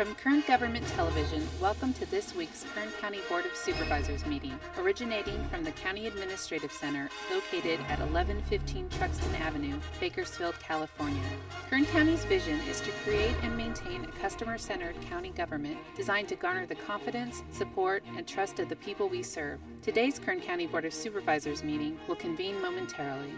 From Kern Government Television, welcome to this week's Kern County Board of Supervisors meeting, originating from the County Administrative Center located at 1115 Truxtun Avenue, Bakersfield, California. Kern County's vision is to create and maintain a customer-centered county government designed to garner the confidence, support, and trust of the people we serve. Today's Kern County Board of Supervisors meeting will convene momentarily.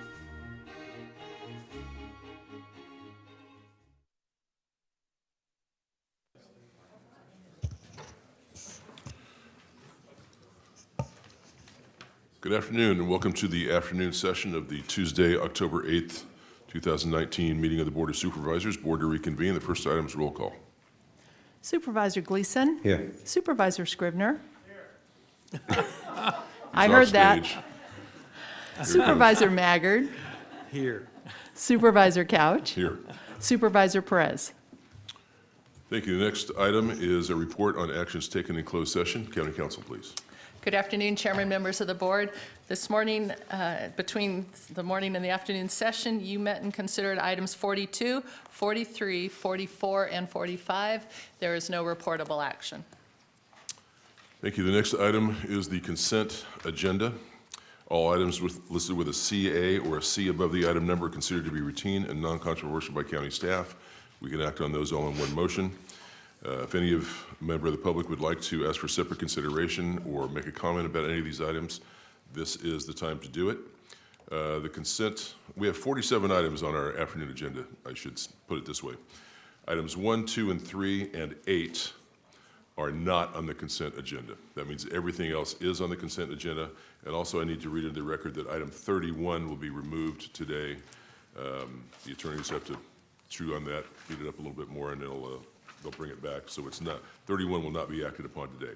Good afternoon and welcome to the afternoon session of the Tuesday, October 8th, 2019 meeting of the Board of Supervisors. Board to reconvene. The first item is roll call. Supervisor Gleason. Here. Supervisor Scribner. He's I heard off that. stage. Supervisor Maggard. Here. Supervisor Couch. Here. Supervisor Perez. Thank you. The next item is a report on actions taken in closed session. County Council, please. Good afternoon, Chairman, members of the board. This morning, between the morning and the afternoon session, you met and considered items 42, 43, 44, and 45. There is no reportable action. Thank you. The next item is the consent agenda. All items listed with a CA or a C above the item number are considered to be routine and non-controversial by county staff. We can act on those all in one motion. If any member of the public would like to ask for separate consideration or make a comment about any of these items, this is the time to do it. The consent, we have 47 items on our afternoon agenda, I should put it this way. Items 1, 2, and 3, and 8 are not on the consent agenda. That means everything else is on the consent agenda. And also I need to read into the record that item 31 will be removed today. The attorneys have to chew on that, beat it up a little bit more, and they'll bring it back. So it's not, 31 will not be acted upon today.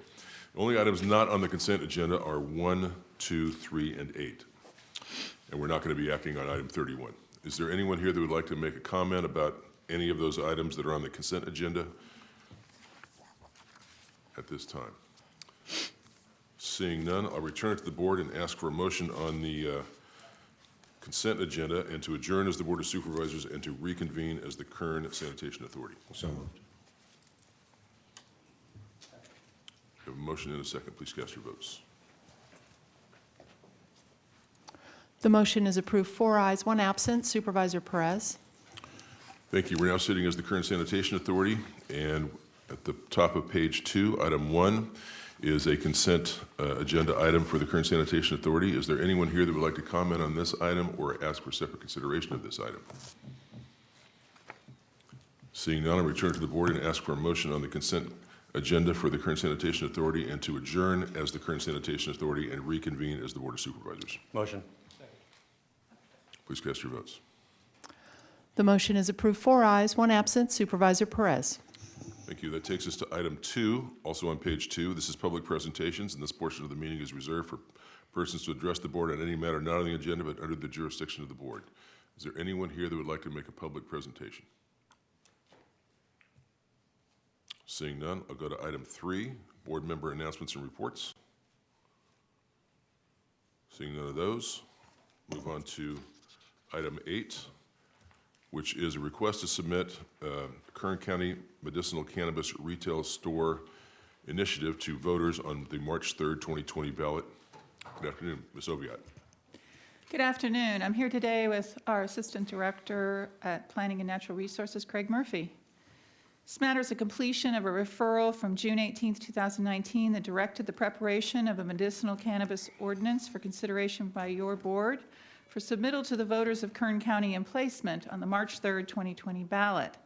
The only items not on the consent agenda are 1, 2, 3, and 8. And we're not going to be acting on item 31. Is there anyone here that would like to make a comment about any of those items that are on the consent agenda at this time? Seeing none, I'll return it to the board and ask for a motion on the consent agenda and to adjourn as the Board of Supervisors and to reconvene as the Kern Sanitation Authority. So moved. We have a motion and a second. Please cast your votes. The motion is approved. 4 ayes, 1 absent. Supervisor Perez. Thank you. We're now sitting as the Kern Sanitation Authority, and at the top of page 2, item 1 is a consent agenda item for the Kern Sanitation Authority. Is there anyone here that would like to comment on this item or ask for separate consideration of this item? Seeing none, I'll return to the board and ask for a motion on the consent agenda for the Kern Sanitation Authority and to adjourn as the Kern Sanitation Authority and reconvene as the Board of Supervisors. Motion. Please cast your votes. The motion is approved. 4 ayes, 1 absent. Supervisor Perez. Thank you. That takes us to item 2, also on page 2. This is public presentations, and this portion of the meeting is reserved for persons to address the board on any matter not on the agenda but under the jurisdiction of the board. Is there anyone here that would like to make a public presentation? Seeing none, I'll go to item 3, board member announcements and reports. Seeing none of those, move on to item 8, which is a request to submit Kern County Medicinal Cannabis Retail Store Initiative to voters on the March 3rd, 2020 ballot. Good afternoon, Ms. Oviatt. Good afternoon. I'm here today with our Assistant Director at Planning and Natural Resources, Craig Murphy. This matter is a completion of a referral from June 18, 2019 that directed the preparation of a medicinal cannabis ordinance for consideration by your board for submittal to the voters of Kern County and placement on the March 3rd, 2020 ballot.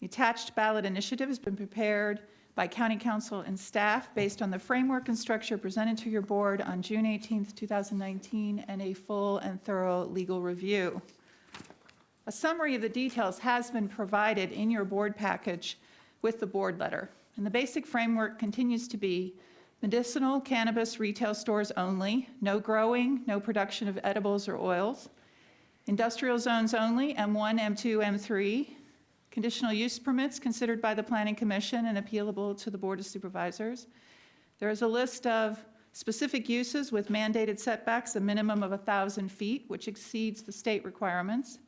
The attached ballot initiative has been prepared by County Council and staff based on the framework and structure presented to your board on June 18, 2019 and a full and thorough legal review. A summary of the details has been provided in your board package with the board letter. And the basic framework continues to be medicinal cannabis retail stores only, no growing, no production of edibles or oils, industrial zones only, M1, M2, M3, conditional use permits considered by the Planning Commission and appealable to the Board of Supervisors. There is a list of specific uses with mandated setbacks, a minimum of 1,000 feet, which exceeds the state requirements.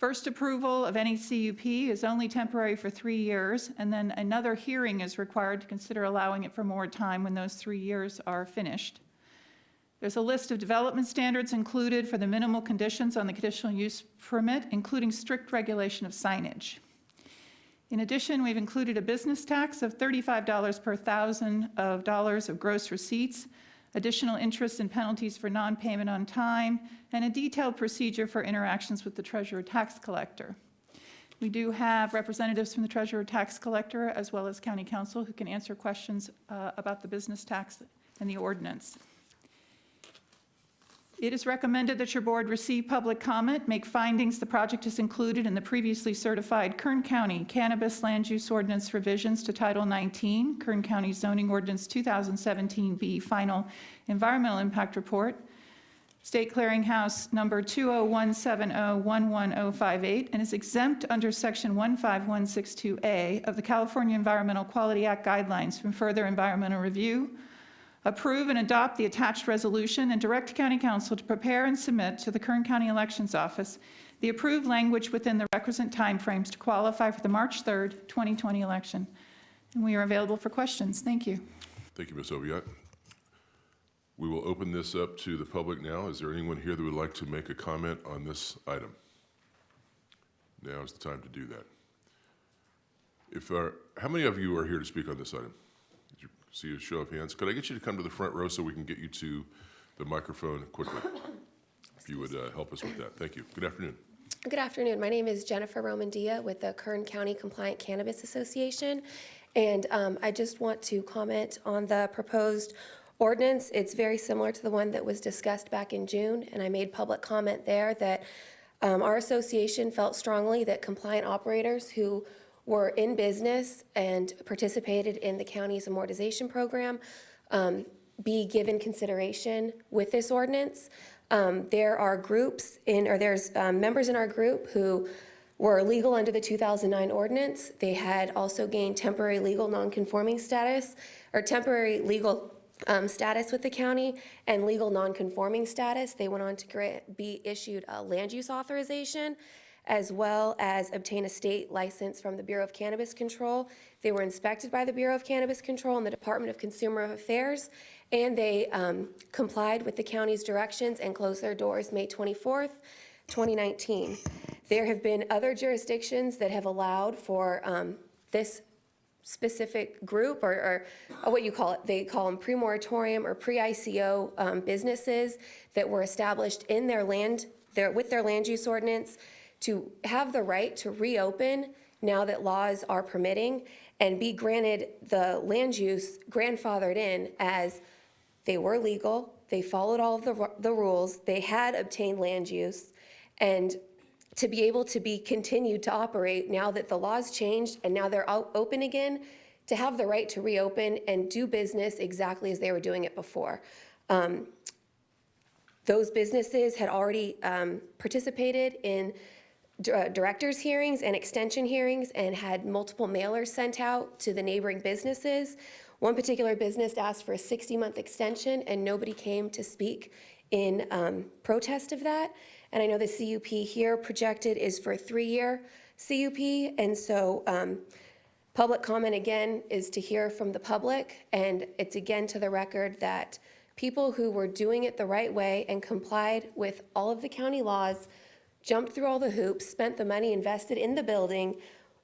First approval of any CUP is only temporary for 3 years, and then another hearing is required to consider allowing it for more time when those 3 years are finished. There's a list of development standards included for the minimal conditions on the conditional use permit, including strict regulation of signage. In addition, we've included a business tax of $35 per $1,000 of gross receipts, additional interest and penalties for non-payment on time, and a detailed procedure for interactions with the treasurer tax collector. We do have representatives from the treasurer tax collector as well as county council who can answer questions about the business tax and the ordinance. It is recommended that your board receive public comment, make findings the project is included in the previously certified Kern County Cannabis Land Use Ordinance revisions to Title 19, Kern County Zoning Ordinance 2017B Final Environmental Impact Report, State Clearinghouse number 20170110058, and is exempt under Section 15162A of the California Environmental Quality Act guidelines from further environmental review. Approve and adopt the attached resolution and direct County Council to prepare and submit to the Kern County Elections Office the approved language within the requisite timeframes to qualify for the March 3rd, 2020 election. And we are available for questions. Thank you. Thank you, Ms. Oviatt. We will open this up to the public now. Is there anyone here that would like to make a comment on this item? Now is the time to do that. How many of you are here to speak on this item? See a show of hands. Could I get you to come to the front row so we can get you to the microphone quickly? If you would help us with that. Thank you. Good afternoon. Good afternoon. My name is Jennifer Romandia with the Kern County Compliant Cannabis Association. And I just want to comment on the proposed ordinance. It's very similar to the one that was discussed back in June. And I made public comment there that our association felt strongly that compliant operators who were in business and participated in the county's amortization program be given consideration with this ordinance. There are groups there's members in our group who were legal under the 2009 ordinance. They had also gained temporary legal nonconforming status, or temporary legal status with the county and legal nonconforming status. They went on to be issued a land use authorization, as well as obtain a state license from the Bureau of Cannabis Control. They were inspected by the Bureau of Cannabis Control and the Department of Consumer Affairs, and they complied with the county's directions and closed their doors May 24th, 2019. There have been other jurisdictions that have allowed for this specific group, or what you call it, they call them pre-moratorium or pre-ICO businesses that were established in with their land use ordinance to have the right to reopen now that laws are permitting and be granted the land use grandfathered in as they were legal, they followed all of the rules, they had obtained land use, and to be able to be continued to operate now that the laws changed and now they're open again, to have the right to reopen and do business exactly as they were doing it before. Those businesses had already participated in directors' hearings and extension hearings and had multiple mailers sent out to the neighboring businesses. One particular business asked for a 60-month extension and nobody came to speak in protest of that. And I know the CUP here projected is for a 3-year CUP. And so public comment again is to hear from the public. And it's again to the record that people who were doing it the right way and complied with all of the county laws, jumped through all the hoops, spent the money invested in the building,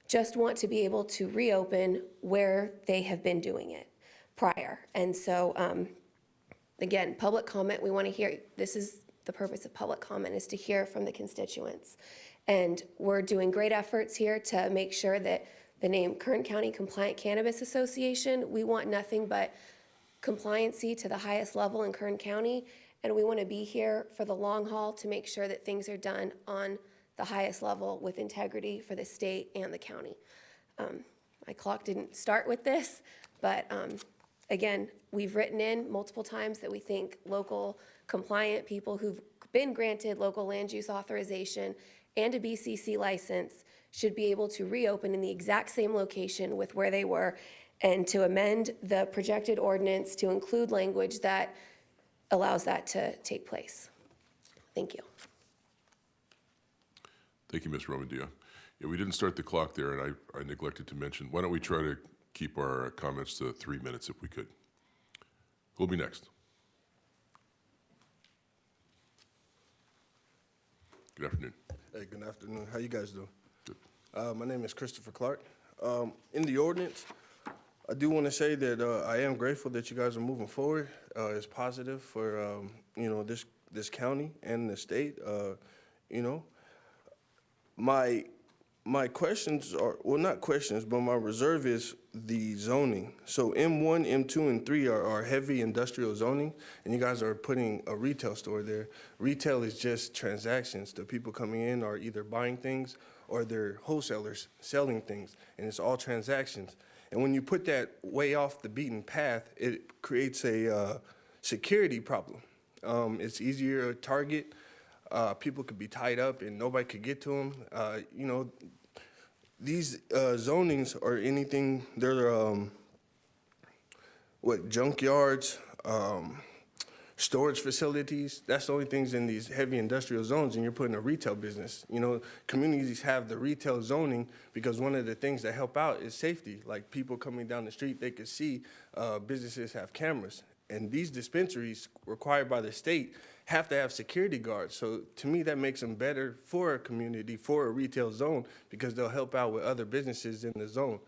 just want to be able to reopen where they have been doing it prior. And so, again, public comment, we want to hear, this is the purpose of public comment, is to hear from the constituents. And we're doing great efforts here to make sure that the name Kern County Compliant Cannabis Association, we want nothing but compliancy to the highest level in Kern County. And we want to be here for the long haul to make sure that things are done on the highest level with integrity for the state and the county. My clock didn't start with this, but again, we've written in multiple times that we think local compliant people who've been granted local land use authorization and a BCC license should be able to reopen in the exact same location with where they were, and to amend the projected ordinance to include language that allows that to take place. Thank you. Thank you, Ms. Romandia. Yeah, we didn't start the clock there, and I neglected to mention, why don't we try to keep our comments to 3 minutes if we could? Who'll be next? Good afternoon. Hey, good afternoon. How you guys doing? Good. My name is Christopher Clark. In the ordinance, I do want to say that I am grateful that you guys are moving forward. It's positive for this county and the state. My questions are, well, not questions, but my reserve is the zoning. So M1, M2, and 3 are heavy industrial zoning, and you guys are putting a retail store there. Retail is just transactions. The people coming in are either buying things or they're wholesalers selling things, and it's all transactions. And when you put that way off the beaten path, it creates a security problem. It's easier to target. People could be tied up and nobody could get to them. These zonings are anything, they're junkyards, storage facilities. That's the only things in these heavy industrial zones, and you're putting a retail business. Communities have the retail zoning because one of the things that help out is safety. Like people coming down the street, they could see businesses have cameras. And these dispensaries required by the state have to have security guards. So to me, that makes them better for a community, for a retail zone, because they'll help out with other businesses in the zone.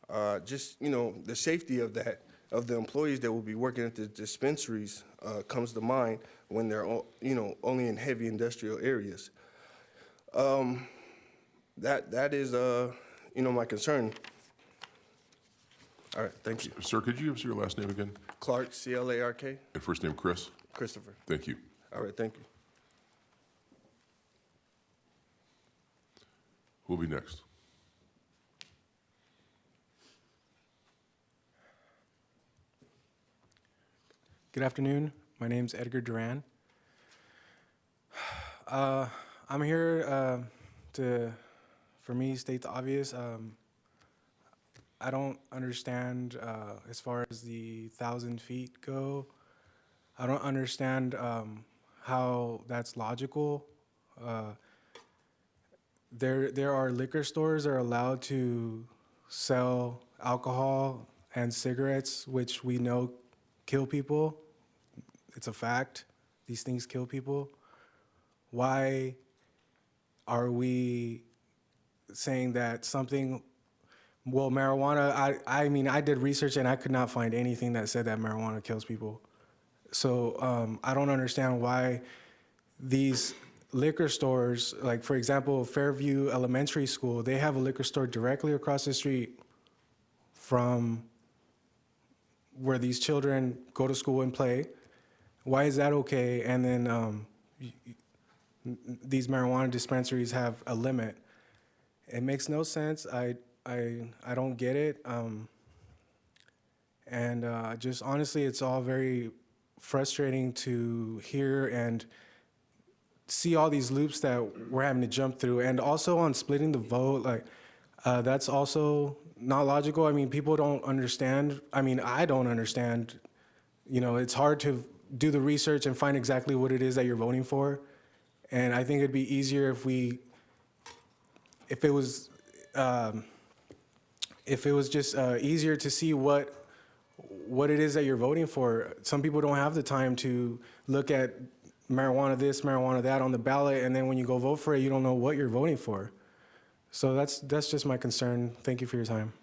The safety of that, of the employees that will be working at the dispensaries comes to mind when they're, only in heavy industrial areas. That is, my concern. All right, thank you. Sir, could you give us your last name again? Clark, C-L-A-R-K. And first name, Chris? Christopher. Thank you. All right, thank you. Who'll be next? Good afternoon. My name's Edgar Duran. I'm here for me, state the obvious. I don't understand as far as the 1,000 feet go. I don't understand how that's logical. There are liquor stores that are allowed to sell alcohol and cigarettes, which we know kill people. It's a fact. These things kill people. Why are we saying that something, well, marijuana, I did research and I could not find anything that said that marijuana kills people. So I don't understand why these liquor stores, like for example, Fairview Elementary School, they have a liquor store directly across the street from where these children go to school and play. Why is that okay? And then these marijuana dispensaries have a limit. It makes no sense. I don't get it. Just honestly, it's all very frustrating to hear and see all these loops that we're having to jump through. And also on splitting the vote, that's also not logical. I mean, people don't understand. I mean, I don't understand. It's hard to do the research and find exactly what it is that you're voting for. And I think it'd be easier if it was just easier to see what it is that you're voting for. Some people don't have the time to look at marijuana this, marijuana that on the ballot, and then when you go vote for it, you don't know what you're voting for. So that's just my concern. Thank you for your time.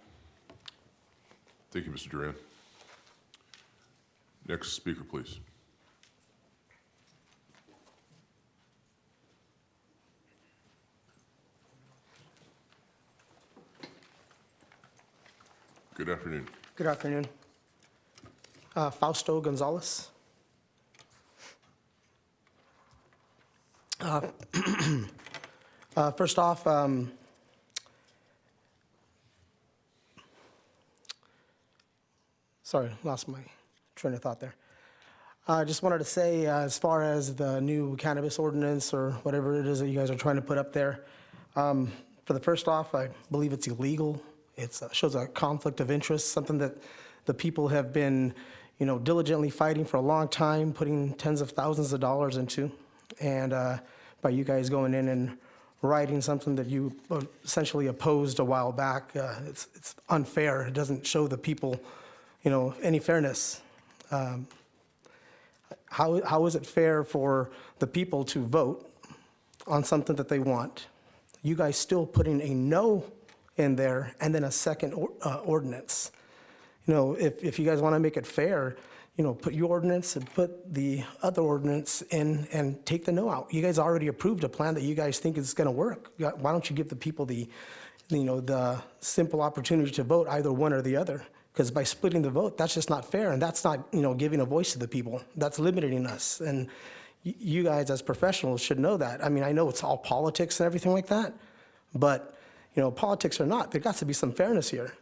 Thank you, Mr. Duran. Next speaker, please. Good afternoon. Good afternoon. Fausto Gonzalez. First off, sorry, lost my train of thought there. I just wanted to say, as far as the new cannabis ordinance or whatever it is that you guys are trying to put up there, for the first off, I believe it's illegal. It shows a conflict of interest, something that the people have been, diligently fighting for a long time, putting tens of thousands of dollars into. And by you guys going in and writing something that you essentially opposed a while back. It's unfair. It doesn't show the people, any fairness. How is it fair for the people to vote on something that they want? You guys still putting a no in there and then a second ordinance. If you guys want to make it fair, put your ordinance and put the other ordinance in and take the no out. You guys already approved a plan that you guys think is going to work. Why don't you give the people the simple opportunity to vote either one or the other? Because by splitting the vote, that's just not fair, and that's not, giving a voice to the people. That's limiting us, and you guys as professionals should know that. I mean, I know it's all politics and everything like that, but, politics or not, there got to be some fairness here.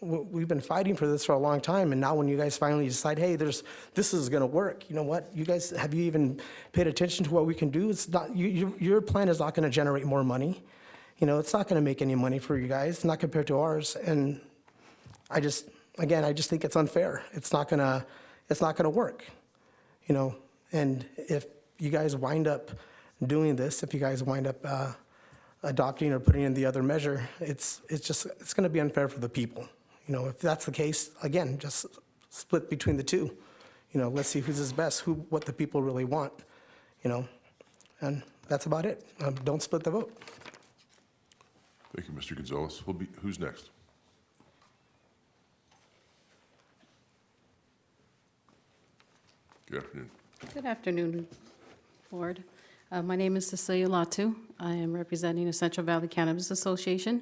We've been fighting for this for a long time, and now when you guys finally decide, hey, this is going to work, you know what? You guys, have you even paid attention to what we can do? It's not, your plan is not going to generate more money. It's not going to make any money for you guys, not compared to ours, and I just think it's unfair. It's not gonna work, And if you guys wind up doing this, if you guys wind up adopting or putting in the other measure, it's gonna be unfair for the people. If that's the case, again, just split between the two. Let's see who's best, what the people really want. And that's about it. Don't split the vote. Thank you, Mr. Gonzalez. Who's next? Good afternoon. Good afternoon, Board. My name is Cecilia Latu. I am representing the Central Valley Cannabis Association.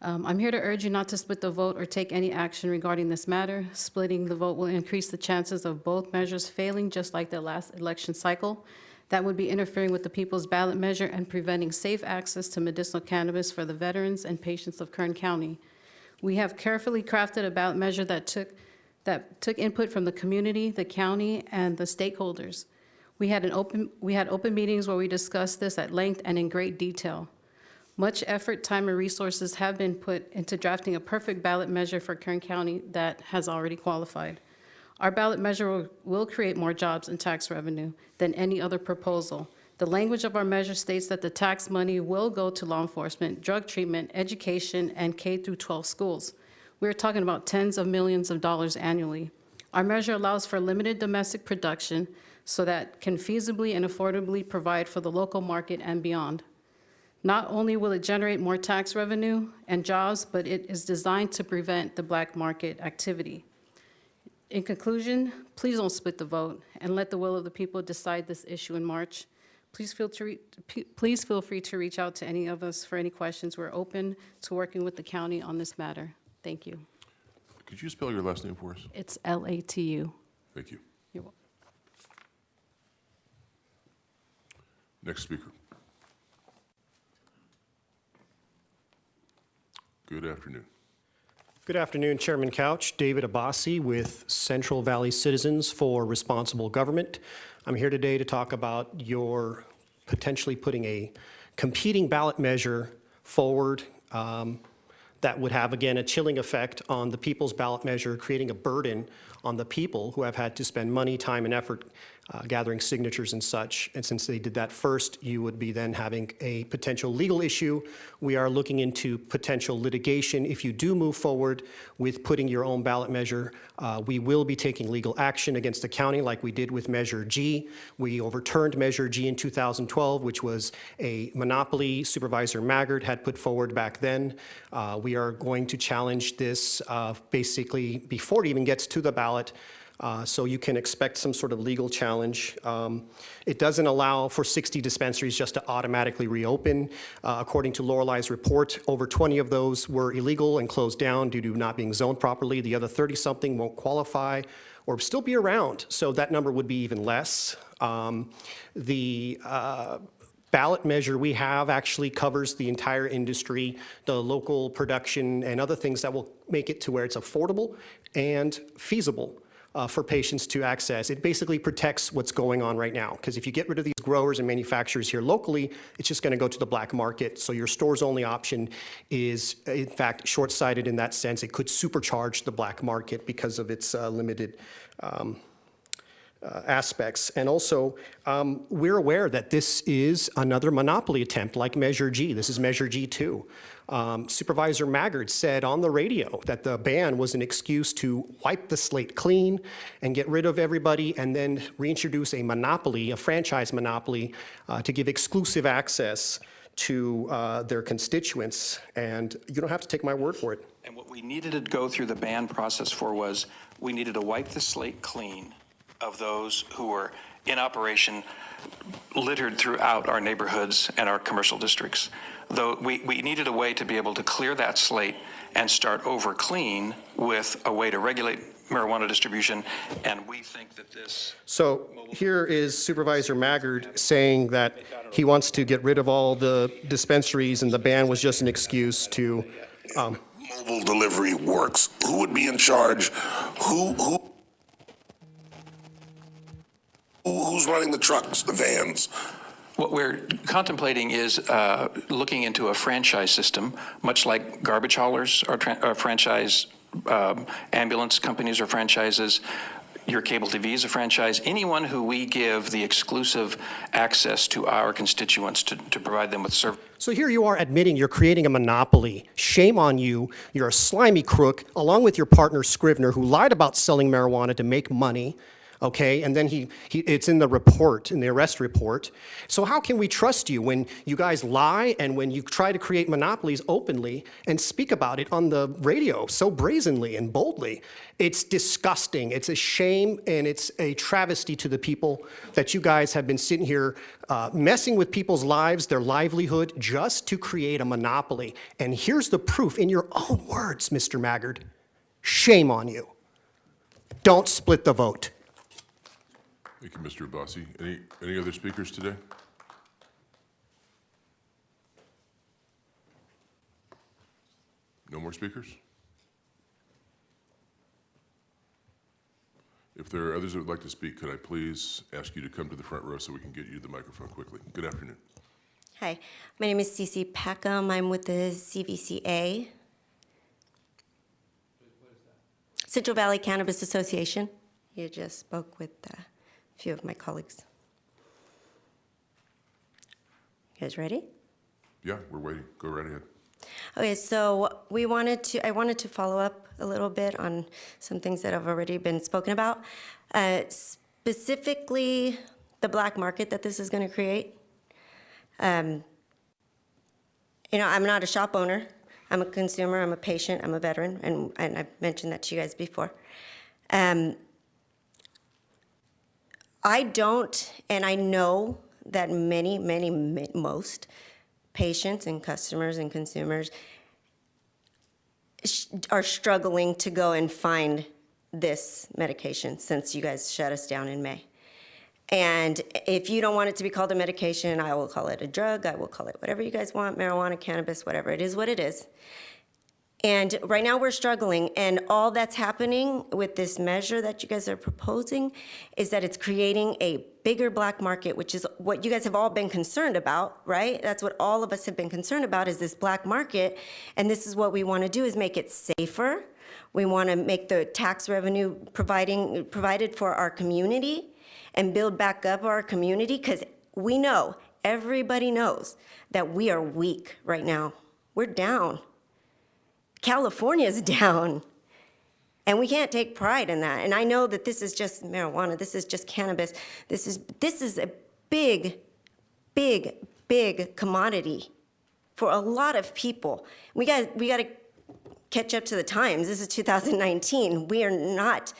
I'm here to urge you not to split the vote or take any action regarding this matter. Splitting the vote will increase the chances of both measures failing, just like the last election cycle. That would be interfering with the people's ballot measure and preventing safe access to medicinal cannabis for the veterans and patients of Kern County. We have carefully crafted a ballot measure that took input from the community, the county, and the stakeholders. We had open meetings where we discussed this at length and in great detail. Much effort, time, and resources have been put into drafting a perfect ballot measure for Kern County that has already qualified. Our ballot measure will create more jobs and tax revenue than any other proposal. The language of our measure states that the tax money will go to law enforcement, drug treatment, education, and K-12 schools. We're talking about tens of millions of dollars annually. Our measure allows for limited domestic production so that can feasibly and affordably provide for the local market and beyond. Not only will it generate more tax revenue and jobs, but it is designed to prevent the black market activity. In conclusion, please don't split the vote and let the will of the people decide this issue in March. Please feel free to reach out to any of us for any questions. We're open to working with the county on this matter. Thank you. Could you spell your last name for us? It's Latu. Thank you. You're welcome. Next speaker. Good afternoon. Good afternoon, Chairman Couch. David Abbasi with Central Valley Citizens for Responsible Government. I'm here today to talk about your potentially putting a competing ballot measure forward that would have, again, a chilling effect on the people's ballot measure, creating a burden on the people who have had to spend money, time, and effort gathering signatures and such. And since they did that first, you would be then having a potential legal issue. We are looking into potential litigation. If you do move forward with putting your own ballot measure, we will be taking legal action against the county like we did with Measure G. We overturned Measure G in 2012, which was a monopoly Supervisor Maggard had put forward back then. We are going to challenge this basically before it even gets to the ballot. So you can expect some sort of legal challenge. It doesn't allow for 60 dispensaries just to automatically reopen. According to Lorelei's report, over 20 of those were illegal and closed down due to not being zoned properly. The other 30-something won't qualify or still be around, so that number would be even less. The ballot measure we have actually covers the entire industry, the local production, and other things that will make it to where it's affordable and feasible for patients to access. It basically protects what's going on right now, because if you get rid of these growers and manufacturers here locally, it's just going to go to the black market. So your store's only option is, in fact, short-sighted in that sense. It could supercharge the black market because of its limited aspects. And also, we're aware that this is another monopoly attempt like Measure G. This is Measure G2. Supervisor Maggard said on the radio that the ban was an excuse to wipe the slate clean and get rid of everybody and then reintroduce a monopoly, a franchise monopoly, to give exclusive access to their constituents. And you don't have to take my word for it. And what we needed to go through the ban process for was we needed to wipe the slate clean of those who were in operation littered throughout our neighborhoods and our commercial districts. Though we needed a way to be able to clear that slate and start over clean with a way to regulate marijuana distribution, and we think that this... So here is Supervisor Maggard saying that he wants to get rid of all the dispensaries and the ban was just an excuse to... Mobile delivery works. Who would be in charge? Who's running the trucks, the vans? What we're contemplating is looking into a franchise system, much like garbage haulers are franchise, ambulance companies are franchises, your cable TV is a franchise. Anyone who we give the exclusive access to our constituents to provide them with service. So here you are admitting you're creating a monopoly. Shame on you. You're a slimy crook, along with your partner Scrivener, who lied about selling marijuana to make money. Okay, and then it's in the report, in the arrest report. So how can we trust you when you guys lie and when you try to create monopolies openly and speak about it on the radio so brazenly and boldly? It's disgusting. It's a shame and it's a travesty to the people that you guys have been sitting here messing with people's lives, their livelihood, just to create a monopoly. And here's the proof in your own words, Mr. Maggard. Shame on you. Don't split the vote. Thank you, Mr. Abbasi. Any other speakers today? No more speakers? If there are others that would like to speak, could I please ask you to come to the front row so we can get you the microphone quickly? Good afternoon. Hi, my name is Cece Peckham. I'm with the CVCA. Central Valley Cannabis Association. You just spoke with a few of my colleagues. You guys ready? Yeah, we're waiting. Go right ahead. Okay, so I wanted to follow up a little bit on some things that have already been spoken about. Specifically, the black market that this is going to create. I'm not a shop owner. I'm a consumer. I'm a patient. I'm a veteran, and I've mentioned that to you guys before. I don't, and I know that most patients and customers and consumers are struggling to go and find this medication since you guys shut us down in May. And if you don't want it to be called a medication, I will call it a drug. I will call it whatever you guys want, marijuana, cannabis, whatever. It is what it is. And right now we're struggling, and all that's happening with this measure that you guys are proposing is that it's creating a bigger black market, which is what you guys have all been concerned about, right? That's what all of us have been concerned about, is this black market. And this is what we want to do, is make it safer. We want to make the tax revenue provided for our community and build back up our community, because we know, everybody knows, that we are weak right now. We're down. California's down, and we can't take pride in that. And I know that this is just marijuana, this is just cannabis, this is a big commodity for a lot of people. We got to catch up to the times. This is 2019. We are not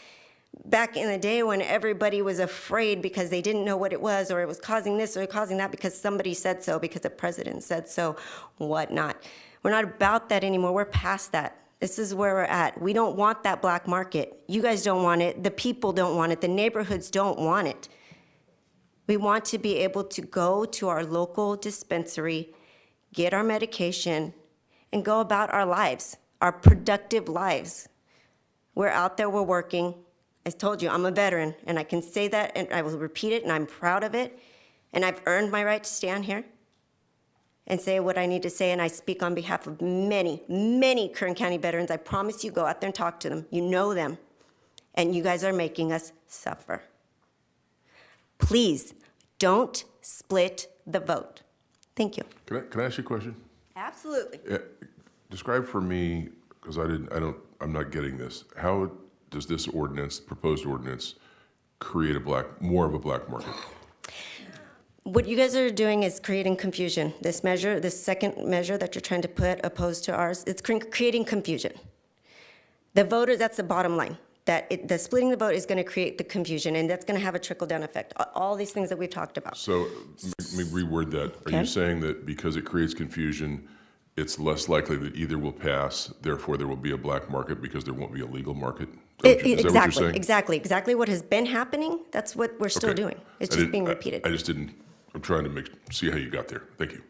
back in the day when everybody was afraid because they didn't know what it was, or it was causing this or causing that because somebody said so, because the president said so, whatnot. We're not about that anymore. We're past that. This is where we're at. We don't want that black market. You guys don't want it. The people don't want it. The neighborhoods don't want it. We want to be able to go to our local dispensary, get our medication, and go about our lives, our productive lives. We're out there, we're working. I told you, I'm a veteran, and I can say that, and I will repeat it, and I'm proud of it. And I've earned my right to stand here and say what I need to say, and I speak on behalf of many Kern County veterans. I promise you, go out there and talk to them. You know them, and you guys are making us suffer. Please, don't split the vote. Thank you. Can I ask you a question? Absolutely. Describe for me, because I'm not getting this. How does this ordinance, proposed ordinance, create more of a black market? What you guys are doing is creating confusion. This measure, this second measure that you're trying to put opposed to ours, it's creating confusion. The voters, that's the bottom line. The splitting the vote is going to create the confusion, and that's going to have a trickle-down effect. All these things that we've talked about. So let me reword that. Are you saying that because it creates confusion, it's less likely that either will pass, therefore there will be a black market because there won't be a legal market? Is that what you're saying? Exactly what has been happening, that's what we're still doing. It's just being repeated. I'm trying to see how you got there. Thank you.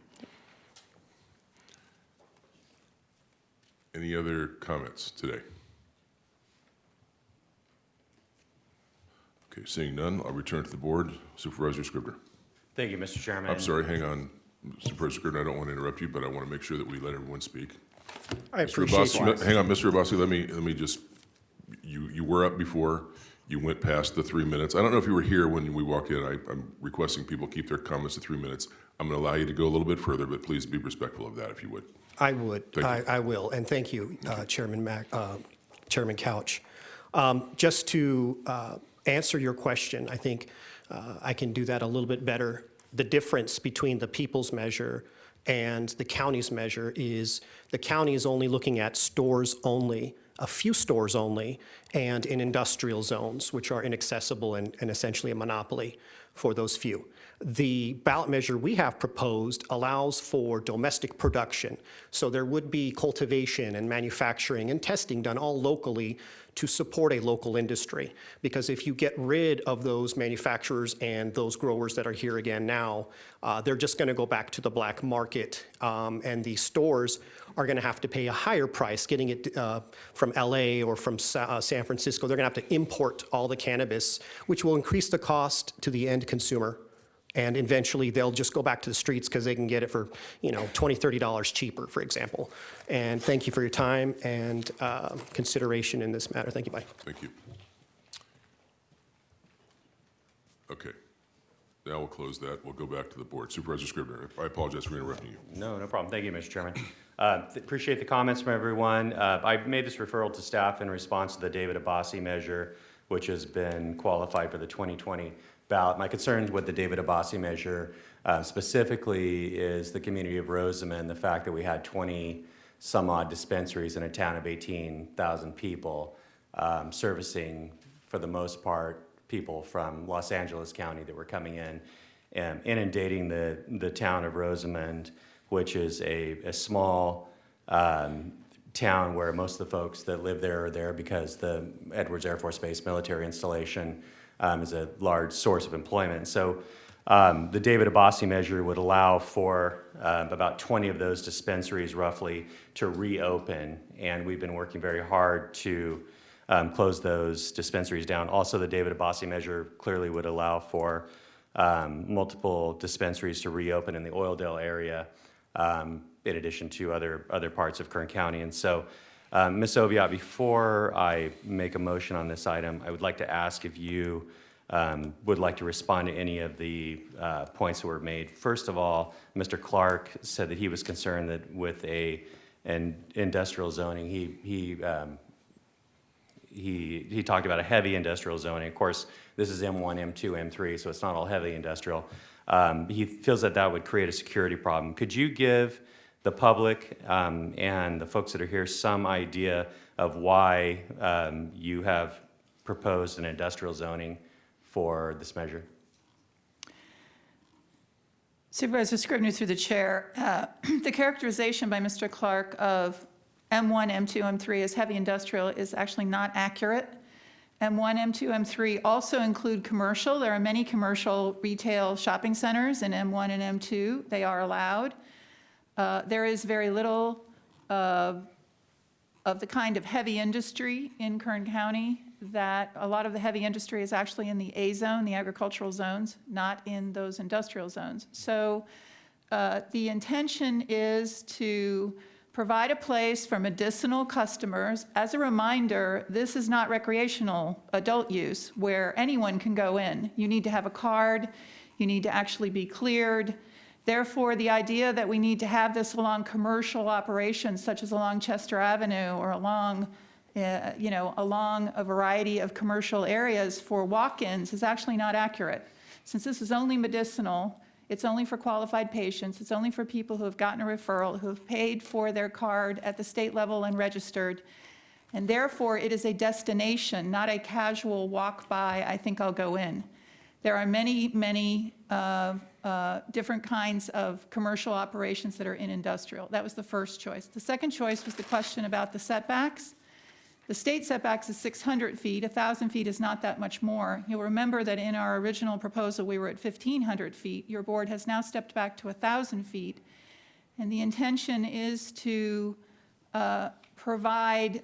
Any other comments today? Okay, seeing none, I'll return to the board. Supervisor Scribner. Thank you, Mr. Chairman. I'm sorry, hang on. Supervisor Scribner, I don't want to interrupt you, but I want to make sure that we let everyone speak. I appreciate that. Hang on, Mr. Abbasi, let me just, you were up before. You went past the 3 minutes. I don't know if you were here when we walked in. I'm requesting people keep their comments to 3 minutes. I'm going to allow you to go a little bit further, but please be respectful of that if you would. I would. I will. And thank you, Chairman Couch. Just to answer your question, I think I can do that a little bit better. The difference between the people's measure and the county's measure is the county is only looking at stores only, a few stores only, and in industrial zones, which are inaccessible and essentially a monopoly for those few. The ballot measure we have proposed allows for domestic production. So there would be cultivation and manufacturing and testing done all locally to support a local industry. Because if you get rid of those manufacturers and those growers that are here again now, they're just going to go back to the black market. And the stores are going to have to pay a higher price getting it from LA or from San Francisco. They're going to have to import all the cannabis, which will increase the cost to the end consumer. And eventually they'll just go back to the streets because they can get it for, $20, $30 cheaper, for example. And thank you for your time and consideration in this matter. Thank you, bye. Thank you. Okay. Now we'll close that. We'll go back to the board. Supervisor Scribner, I apologize for interrupting you. No problem. Thank you, Mr. Chairman. Appreciate the comments from everyone. I made this referral to staff in response to the David Abbasi measure, which has been qualified for the 2020 ballot. My concern with the David Abbasi measure specifically is the community of Rosamond, the fact that we had 20 some odd dispensaries in a town of 18,000 people servicing, for the most part, people from Los Angeles County that were coming in and inundating the town of Rosamond, which is a small town where most of the folks that live there are there because the Edwards Air Force Base military installation is a large source of employment. So the David Abbasi measure would allow for about 20 of those dispensaries roughly to reopen, and we've been working very hard to close those dispensaries down. Also, the David Abbasi measure clearly would allow for multiple dispensaries to reopen in the Oildale area, in addition to other parts of Kern County. And so, Ms. Oviatt, before I make a motion on this item, I would like to ask if you would like to respond to any of the points that were made. First of all, Mr. Clark said that he was concerned that with an industrial zoning, he talked about a heavy industrial zoning. Of course, this is M1, M2, M3, so it's not all heavy industrial. He feels that that would create a security problem. Could you give the public and the folks that are here some idea of why you have proposed an industrial zoning for this measure? Supervisor Scribner, through the chair, the characterization by Mr. Clark of M1, M2, M3 as heavy industrial is actually not accurate. M1, M2, M3 also include commercial. There are many commercial retail shopping centers in M1 and M2. They are allowed. There is very little of the kind of heavy industry in Kern County. That a lot of the heavy industry is actually in the A zone, the agricultural zones, not in those industrial zones. So the intention is to provide a place for medicinal customers. As a reminder, this is not recreational adult use where anyone can go in. You need to have a card, you need to actually be cleared. Therefore, the idea that we need to have this along commercial operations such as along Chester Avenue or along along a variety of commercial areas for walk-ins is actually not accurate. Since this is only medicinal, it's only for qualified patients, it's only for people who have gotten a referral, who have paid for their card at the state level and registered, and therefore it is a destination, not a casual walk by, I think I'll go in. There are many, many different kinds of commercial operations that are in industrial. That was the first choice. The second choice was the question about the setbacks. The state setbacks is 600 feet. 1,000 feet is not that much more. You'll remember that in our original proposal, we were at 1,500 feet. Your board has now stepped back to 1,000 feet. And the intention is to provide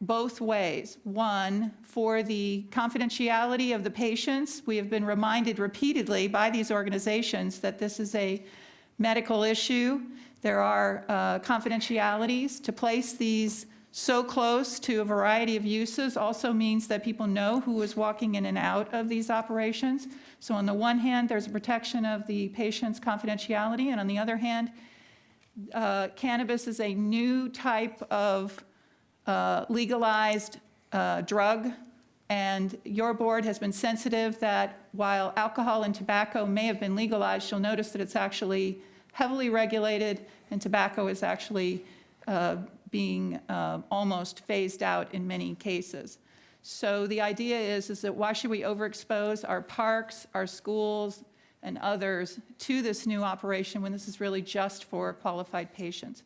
both ways. One, for the confidentiality of the patients. We have been reminded repeatedly by these organizations that this is a medical issue. There are confidentialities. To place these so close to a variety of uses also means that people know who is walking in and out of these operations. So on the one hand, there's a protection of the patient's confidentiality, and on the other hand, cannabis is a new type of legalized drug, and your board has been sensitive that while alcohol and tobacco may have been legalized, you'll notice that it's actually heavily regulated, and tobacco is actually being almost phased out in many cases. So the idea is that why should we overexpose our parks, our schools, and others to this new operation when this is really just for qualified patients?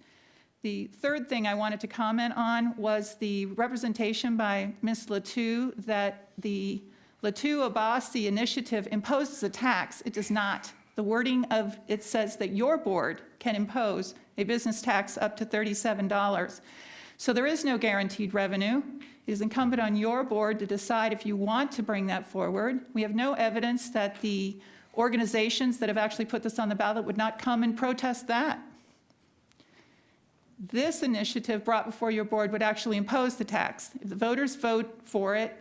The third thing I wanted to comment on was the representation by Ms. Latou that the Latou-Abbasi initiative imposes a tax. It does not. The wording of it says that your board can impose a business tax up to $37. So there is no guaranteed revenue. It is incumbent on your board to decide if you want to bring that forward. We have no evidence that the organizations that have actually put this on the ballot would not come and protest that. This initiative brought before your board would actually impose the tax. If the voters vote for it,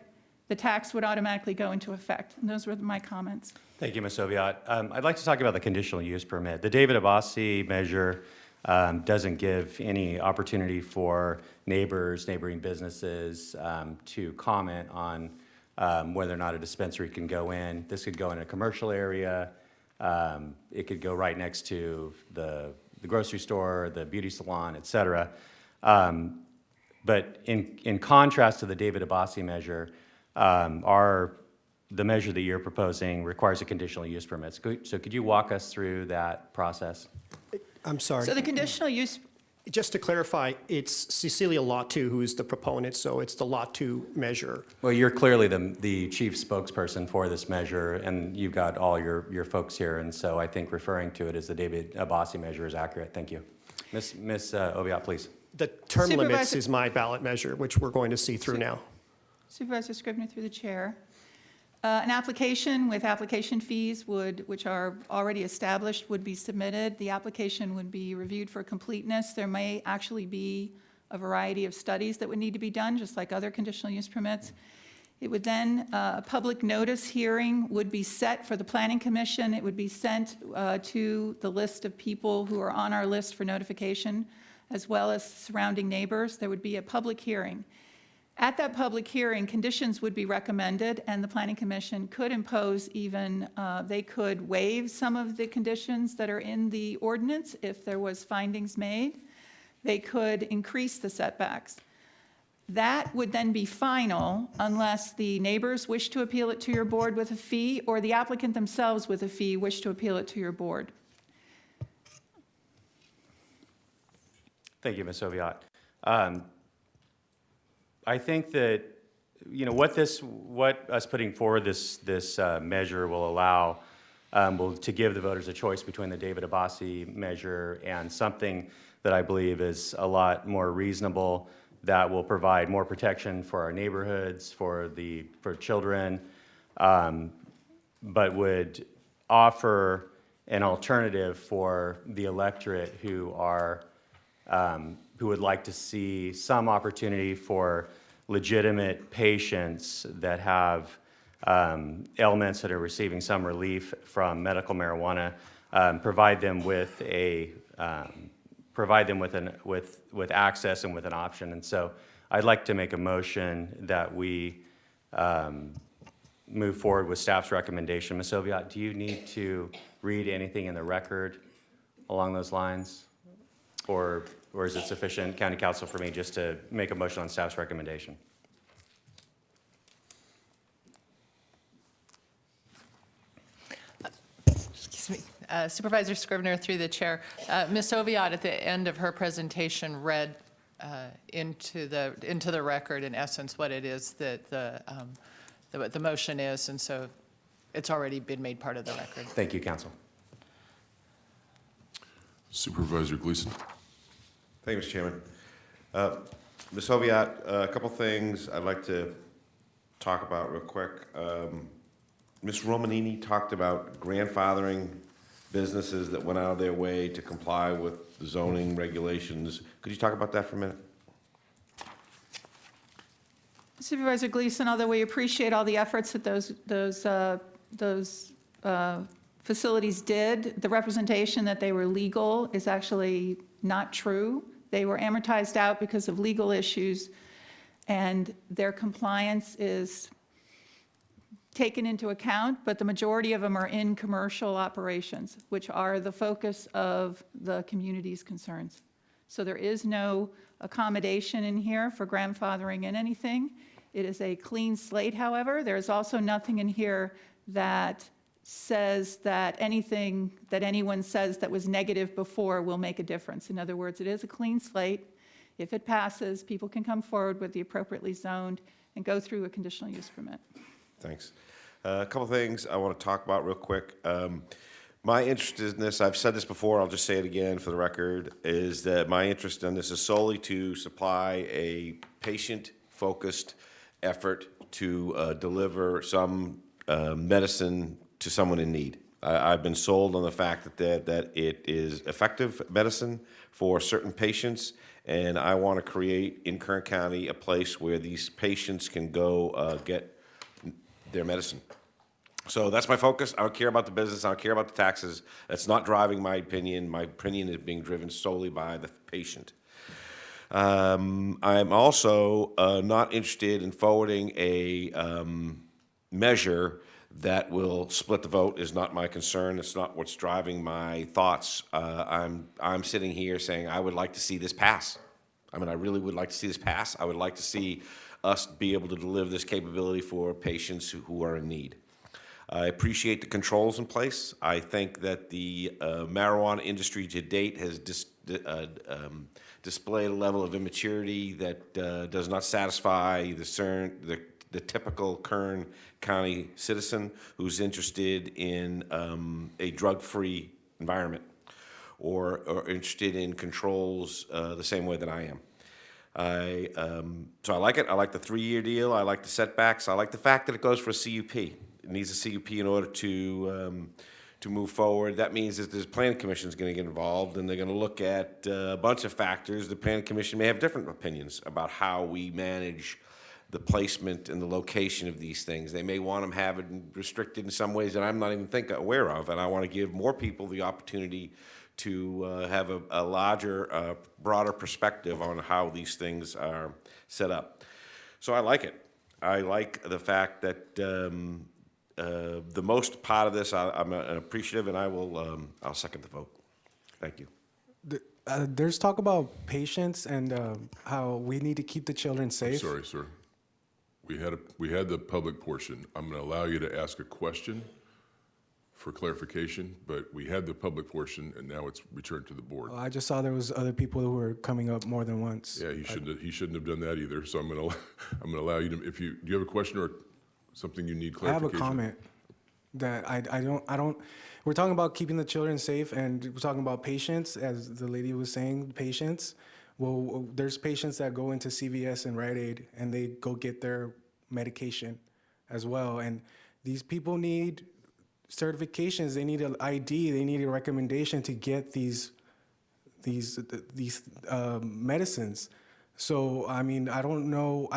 the tax would automatically go into effect. And those were my comments. Thank you, Ms. Oviatt. I'd like to talk about the conditional use permit. The David Abbasi measure doesn't give any opportunity for neighboring businesses to comment on whether or not a dispensary can go in. This could go in a commercial area. It could go right next to the grocery store, the beauty salon, et cetera. But in contrast to the David Abbasi measure, the measure that you're proposing requires a conditional use permit. So could you walk us through that process? I'm sorry. So the conditional use, Just to clarify, it's Cecilia Latou who is the proponent, so it's the Latou measure. Well, you're clearly the chief spokesperson for this measure, and you've got all your folks here, and so I think referring to it as the David Abbasi measure is accurate. Thank you. Ms. Oviatt, please. The term limits Supervisor- is my ballot measure, which we're going to see through now. Supervisor Scribner through the chair. An application with application fees which are already established, would be submitted. The application would be reviewed for completeness. There may actually be a variety of studies that would need to be done, just like other conditional use permits. It would then, a public notice hearing would be set for the Planning Commission. It would be sent to the list of people who are on our list for notification, as well as surrounding neighbors. There would be a public hearing. At that public hearing, conditions would be recommended, and the Planning Commission could impose even, they could waive some of the conditions that are in the ordinance if there was findings made. They could increase the setbacks. That would then be final unless the neighbors wish to appeal it to your board with a fee, or the applicant themselves with a fee wish to appeal it to your board. Thank you, Ms. Oviatt. I think that, what us putting forward this measure will allow to give the voters a choice between the David Abbasi measure and something that I believe is a lot more reasonable, that will provide more protection for our neighborhoods, for children, but would offer an alternative for the electorate who are who would like to see some opportunity for legitimate patients that have ailments that are receiving some relief from medical marijuana, provide them with access and with an option. And so I'd like to make a motion that we move forward with staff's recommendation. Ms. Oviatt, do you need to read anything in the record along those lines? Or is it sufficient, County Council, for me just to make a motion on staff's recommendation? Excuse me. Supervisor Scrivener, through the chair. Ms. Oviatt, at the end of her presentation, read into the record, in essence, what it is that the motion is, and so it's already been made part of the record. Thank you, Council. Supervisor Gleason. Thank you, Mr. Chairman. Ms. Oviatt, a couple things I'd like to talk about real quick. Ms. Romanini talked about grandfathering businesses that went out of their way to comply with the zoning regulations. Could you talk about that for a minute? Supervisor Gleason, although we appreciate all the efforts that those facilities did, the representation that they were legal is actually not true. They were amortized out because of legal issues, and their compliance is taken into account, but the majority of them are in commercial operations, which are the focus of the community's concerns. So there is no accommodation in here for grandfathering in anything. It is a clean slate, however. There is also nothing in here that says that anything that anyone says that was negative before will make a difference. In other words, it is a clean slate. If it passes, people can come forward with the appropriately zoned and go through a conditional use permit. Thanks. A couple things I want to talk about real quick. My interest in this, I've said this before, I'll just say it again for the record, is that my interest in this is solely to supply a patient-focused effort to deliver some medicine to someone in need. I've been sold on the fact that it is effective medicine for certain patients, and I want to create in Kern County a place where these patients can go get their medicine. So that's my focus. I don't care about the business. I don't care about the taxes. That's not driving my opinion. My opinion is being driven solely by the patient. I'm also not interested in forwarding a measure that will split the vote. Is not my concern. It's not what's driving my thoughts. I'm sitting here saying I would like to see this pass. I mean, I really would like to see this pass. I would like to see us be able to deliver this capability for patients who are in need. I appreciate the controls in place. I think that the marijuana industry to date has displayed a level of immaturity that does not satisfy the typical Kern County citizen who's interested in a drug-free environment or interested in controls the same way that I am. So I like it. I like the 3-year deal. I like the setbacks. I like the fact that it goes for a CUP. It needs a CUP in order to move forward. That means that the Planning Commission is going to get involved, and they're going to look at a bunch of factors. The Planning Commission may have different opinions about how we manage the placement and the location of these things. They may want them have it restricted in some ways that I'm not even aware of, and I want to give more people the opportunity to have a larger, broader perspective on how these things are set up. So I like it. I like the fact that the most part of this, I'm appreciative, and I'll second the vote. Thank you. There's talk about patients and how we need to keep the children safe. I'm sorry, sir. We had the public portion. I'm going to allow you to ask a question for clarification, but we had the public portion, and now it's returned to the board. I just saw there was other people who were coming up more than once. Yeah, he shouldn't have done that either. So I'm going to allow you to. Do you have a question or something you need clarification? I have a comment that I don't. We're talking about keeping the children safe, and we're talking about patients, as the lady was saying, patients. Well, there's patients that go into CVS and Rite Aid, and they go get their medication as well, and these people need certifications. They need an ID. They need a recommendation to get these these medicines. So, I mean, I don't know,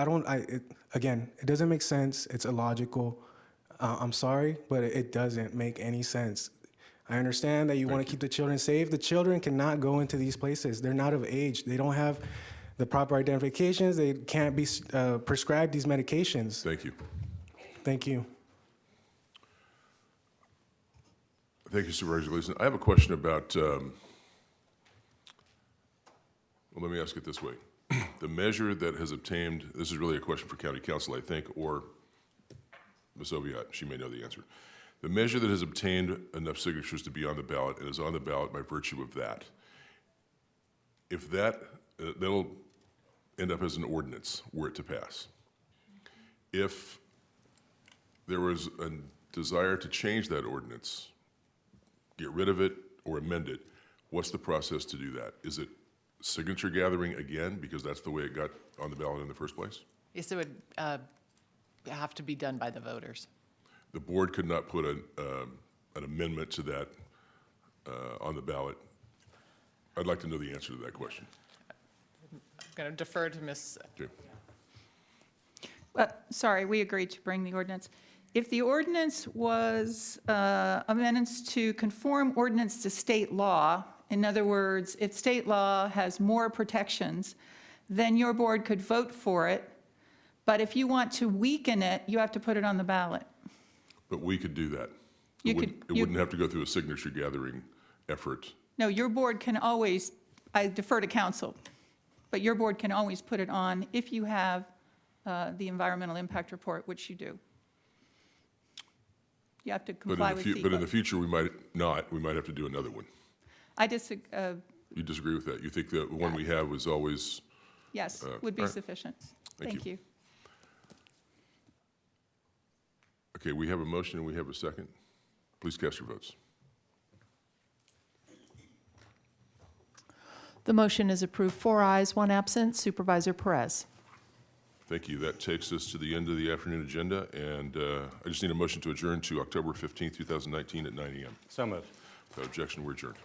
again, it doesn't make sense, it's illogical. I'm sorry, but it doesn't make any sense. I understand that you want to keep the children safe. The children cannot go into these places. They're not of age. They don't have the proper identifications. They can't be prescribed these medications. Thank you. Thank you. Thank you, Supervisor Gleason. I have a question about, well, let me ask it this way. The measure that has obtained, this is really a question for County Council, I think, or Ms. Oviatt, she may know the answer. The measure that has obtained enough signatures to be on the ballot and is on the ballot by virtue of that, if that'll end up as an ordinance were it to pass. If there was a desire to change that ordinance, get rid of it or amend it, what's the process to do that? Is it signature gathering again, because that's the way it got on the ballot in the first place? Yes, it would have to be done by the voters. The board could not put an amendment to that on the ballot. I'd like to know the answer to that question. I'm going to defer to Ms. Okay. Sorry, we agreed to bring the ordinance. If the ordinance was amendments to conform ordinance to state law, in other words, if state law has more protections, then your board could vote for it. But if you want to weaken it, you have to put it on the ballot. But we could do that. You It wouldn't have to go through a signature gathering effort. No, your board can always, I defer to council, but your board can always put it on if you have the environmental impact report, which you do. You have to comply with But in the future, we might not. We might have to do another one. I disagree. You disagree with that? You think the one we have was always? Yes, would be all right. sufficient. Thank you. you. Okay, we have a motion and we have a second. Please cast your votes. The motion is approved, 4 ayes, 1 absent. Supervisor Perez. Thank you. That takes us to the end of the afternoon agenda, and I just need a motion to adjourn to October 15th, 2019 at 9 a.m. So moved. Without objection, we're adjourned.